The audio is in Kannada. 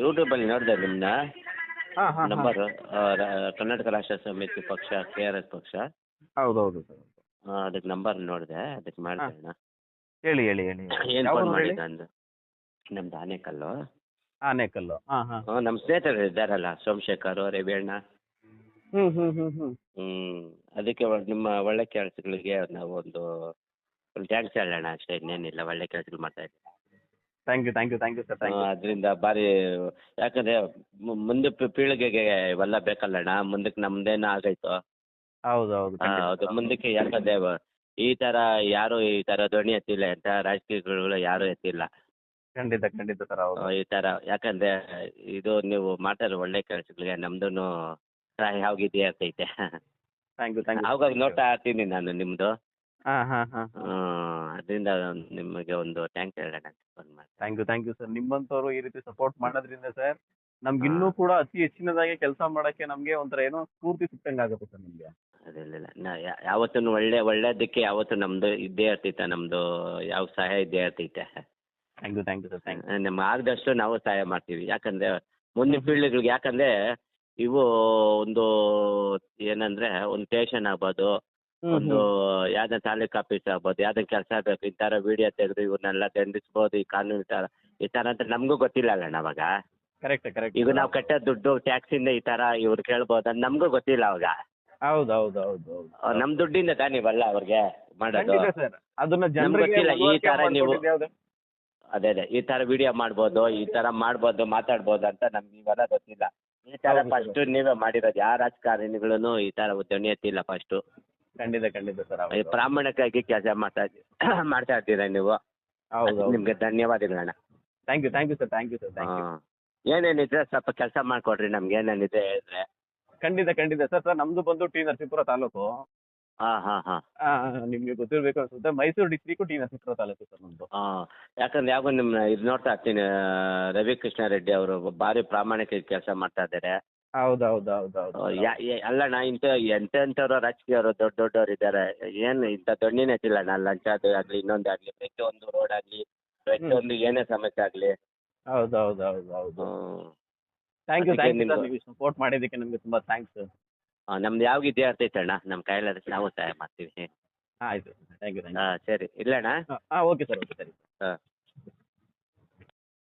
ಯೂಟ್ಯೂಬಲ್ಲಿ ನೋಡಿದೆ ನಿಮ್ಮನ್ನ ಹಾಂ ಹಾಂ ಹಾಂ ನಂಬರು. ಕರ್ನಾಟಕ ರಾಷ್ಟ್ರ ಸಮಿತಿ ಪಕ್ಷ KRS ಪಕ್ಷ. ಹೌದೌದು ಸರ್. ಅದಕ್ಕೆ ನಂಬರ್ ನೋಡಿದೆ, ಅದಕ್ಕೆ ಹಾಂ ಮಾಡಿದೆ ಅಣ್ಣ. ಹೇಳಿ ಹೇಳಿ ಹೇಳಿ ಏನು ಯಾವ ಫೋನ್ ಊರು ಹೇಳಿ? ಮಾಡಿದ್ದು ಅಂದು ನಮ್ದು ಆನೇಕಲ್ಲು. ಆನೇಕಲ್ಲು. ಹಾಂ ಹಾಂ ನಮ್ಮ ಸ್ನೇಹಿತರು ಇದ್ದಾರಲ್ಲ, ಸೋಮಶೇಖರ್ ರೇವಣ್ಣ. ಹ್ಞೂ ಹ್ಞೂ ಹ್ಞೂ ಹ್ಞೂ ಅದಕ್ಕೆ ನಿಮ್ಮ ಒಳ್ಳೆ ಕೆಲಸಗಳಿಗೆ ನಾವು ಒಂದು ಥ್ಯಾಂಕ್ಸ್ ಹೇಳೋಣ ಅಷ್ಟೇ, ಇನ್ನೇನಿಲ್ಲ. ಒಳ್ಳೆ ಕೆಲಸಗಳು ಮಾಡ್ತಾ ಇದ್ದೀವಿ. Thank you sir thank you. ಅದರಿಂದ ಭಾರಿ, ಯಾಕಂದರೆ ಮುಂದೆ ಪೀಳಿಗೆಗೆ ಇವೆಲ್ಲ ಬೇಕಲ್ಲಣ್ಣ. ಮುಂದಕ್ಕೆ ನಮ್ದೇನೋ ಆಗೈತು. ಹೌದು ಹೌದು ಹೌದು, ಮುಂದಕ್ಕೆ ಯಾಕಂದರೆ ಈ ಥರ ಯಾರು ಈ ಥರ ಧ್ವನಿ ಎತ್ತಿಲ್ಲ, ಅಂತ ರಾಜಕೀಯಗಳು ಯಾರೂ ಎತ್ತಿಲ್ಲ ಖಂಡಿತ ಸರ್ ಹೌದು. ಈ ಥರ. ಯಾಕಂದರೆ ಇದು ನೀವು ಮಾಡ್ತಾರೆ ಒಳ್ಳೆ ಕೆಲಸಗಳಿಗೆ, ನಮ್ದು ಸಹಾಯ ಇದೇ ಇರ್ತೈತೆ. ಥ್ಯಾಂಕ್ ಯು ಆವಾಗ ನೋಡ್ತಾ ಇರ್ತೀನಿ ನಾನು ನಿಮ್ಮದು. ಹಾಂ ಹಾಂ ಹಾಂ ಅದರಿಂದ ನಿಮಗೆ ಒಂದು ಥ್ಯಾಂಕ್ಸ್ ಹೇಳೋಣ ಅಂತ ಫೋನ್ ಮಾಡಿ. Thank you sir. ನಿಮ್ಮಂಥವ್ರು ಈ ರೀತಿ ಸಪೋರ್ಟ್ ಮಾಡೋದ್ರಿಂದ ಸರ್ ನಮ್ಗೆ ಇನ್ನೂ ಕೂಡ ಅತಿ ಹೆಚ್ಚಿನದಾಗಿ ಕೆಲಸ ಮಾಡೋಕ್ಕೆ ನಮಗೆ ಒಂಥರ ಏನೋ ಸ್ಫೂರ್ತಿ ಸಿಕ್ಕಂಗೆ ಆಗುತ್ತೆ ಸರ್ ನಮಗೆ. ಅದಿಲ್ಲ, ನಾ ಯಾವತ್ತೂ ಒಳ್ಳೇದಕ್ಕೆ ಯಾವತ್ತೂ ನಮ್ಮದು ಇದ್ದೇ ಇರ್ತೈತೆ. ನಮ್ಮದು ಯಾವ ಸಹಾಯ ಇದ್ದೇ ಇರ್ತೈತೆ. Thank you sir thank you. ನಮ್ಮ ಆಗದಷ್ಟು ನಾವು ಸಹಾಯ ಮಾಡ್ತೀವಿ. ಯಾಕಂದರೆ ಮುಂದಿನ ಪೀಳಿಗೆಗಳಿಗೆ, ಯಾಕಂದರೆ ಇವು ಒಂದು ಏನಂದರೆ ಒಂದು ಸ್ಟೇಷನ್ ಆಗ್ಬೋದು, ಒಂದು ಯಾವ್ದೋ ತಾಲೂಕು ಆಫೀಸ್ ಆಗ್ಬೋದು, ಯಾವ್ದೋ ಕೆಲಸ ಬೇಕು, ಈ ಥರ ವಿಡಿಯೋ ತೆಗೆದು ಇವ್ರನ್ನೆಲ್ಲ ದಂಡಿಸ್ಬೋದು, ಈ ಕಾನೂನು ಈ ಥರ ಅಂತ ನಮಗೂ ಗೊತ್ತಿಲ್ಲ ಅಲ್ಲಣ್ಣ ಅವಾಗ. ಕರೆಕ್ಟ್ ಈಗ ನಾವು ಕಟ್ಟೋ ದುಡ್ಡು ಟ್ಯಾಕ್ಸಿಂದ ಈ ಥರ ಇವ್ರು ಕೇಳ್ಬೋದು ಅಂತ ನಮಗೂ ಗೊತ್ತಿಲ್ಲ ಅವಾಗ. ಹೌದು ನಮ್ಮ ದುಡ್ಡಿಂದ ತಾನೇ ಇವೆಲ್ಲ ಅವ್ರಿಗೆ ಮಾಡೋದು. ಸರ್ ಅದನ್ನ ನಮ್ಗೆ ಜನರಿಗೆ ಗೊತ್ತಿಲ್ಲ ಈ ಥರ ನೀವು ಯಾವ್ದು? ಅದೇ ಈ ಥರ ವಿಡಿಯೋ ಮಾಡ್ಬೋದು, ಈ ಥರ ಮಾಡ್ಬೋದು, ಮಾತಾಡ್ಬೋದು ಅಂತ ನಮ್ಗೆ ಇವೆಲ್ಲ ಗೊತ್ತಿಲ್ಲ. ಈ ಥರ ಫಸ್ಟು ನೀವೇ ಮಾಡಿರೋದು. ಯಾವ ರಾಜಕಾರಣಿಗಳೂ ಈ ಥರ ಧ್ವನಿ ಎತ್ತಿಲ್ಲ ಫಸ್ಟು. ಖಂಡಿತ ಸರ್ ಹೌದು. ಪ್ರಾಮಾಣಿಕವಾಗಿ ಕೆಲಸ ಮಾಡ್ತಾ ಇರ್ತೀರ ನೀವು. ಹೌದು ನಿಮಗೆ ಧನ್ಯವಾದಗಳಣ್ಣ. Thank you sir thank you. ಏನೇನಿದ್ರೆ ಸ್ವಲ್ಪ ಕೆಲಸ ಮಾಡಿಕೊಡ್ರಿ ನಮ್ಗೆ, ಏನೇನಿದೆ ಹೇಳಿದ್ರೆ. ಖಂಡಿತ ಸರ್ ನಮ್ದು ಬಂದು ಟಿ ನರಸೀಪುರ ತಾಲೂಕು. ಹಾಂ ನಿಮ್ಗೆ ಗೊತ್ತಿರಬೇಕು ಅನ್ಸುತ್ತೆ, Mysuru district T Narasipura taluk sir ನಮ್ದು. ಯಾಕಂದ್ರೆ ಯಾವಾಗ ನಿಮ್ಮ ಇದು ನೋಡ್ತಾ ಇರ್ತೀನಿ, ರವಿ ಕೃಷ್ಣ ರೆಡ್ಡಿ ಅವರು ಭಾರಿ ಪ್ರಾಮಾಣಿಕ ಕೆಲಸ ಮಾಡ್ತಾ ಇದ್ದಾರೆ. ಹೌದು ಅಲ್ಲಣ್ಣ, ಎಂತೆಂಥವ್ರು ರಾಜಕೀಯವರು ದೊಡ್ಡವ್ರು ಇದ್ದಾರೆ, ಏನು ಇಂಥ ದೊಡ್ಡನೇ ಇಲ್ಲಣ್ಣ. ಲಂಚ ಆಗಲಿ ಇನ್ನೊಂದು ಆಗಲಿ, ಪ್ರತಿಯೊಂದು ರೋಡ್ ಆಗಲಿ, ಪ್ರತಿಯೊಂದು ಏನೇ ಸಮಸ್ಯೆ ಆಗಲಿ. ಹೌದು ಥ್ಯಾಂಕ್ ಯು ಸರ್. ನೀವು ಸಪೋರ್ಟ್ ಮಾಡಿದ್ದಕ್ಕೆ ನಮಗೆ ತುಂಬ ಥ್ಯಾಂಕ್ಸ್. ನಮ್ದು ಯಾವಾಗ ಇದೇ ಇರ್ತೈತೆ ಅಣ್ಣ, ನಮ್ಮ ಕೈಲಾದಷ್ಟು ನಾವು ಸಹಾಯ ಮಾಡ್ತೀವಿ. ಆಯಿತು ಥ್ಯಾಂಕ್ ಯು. ಸರಿ, ಇಲ್ಲಣ್ಣ. Okay sir. ಹಾಂ.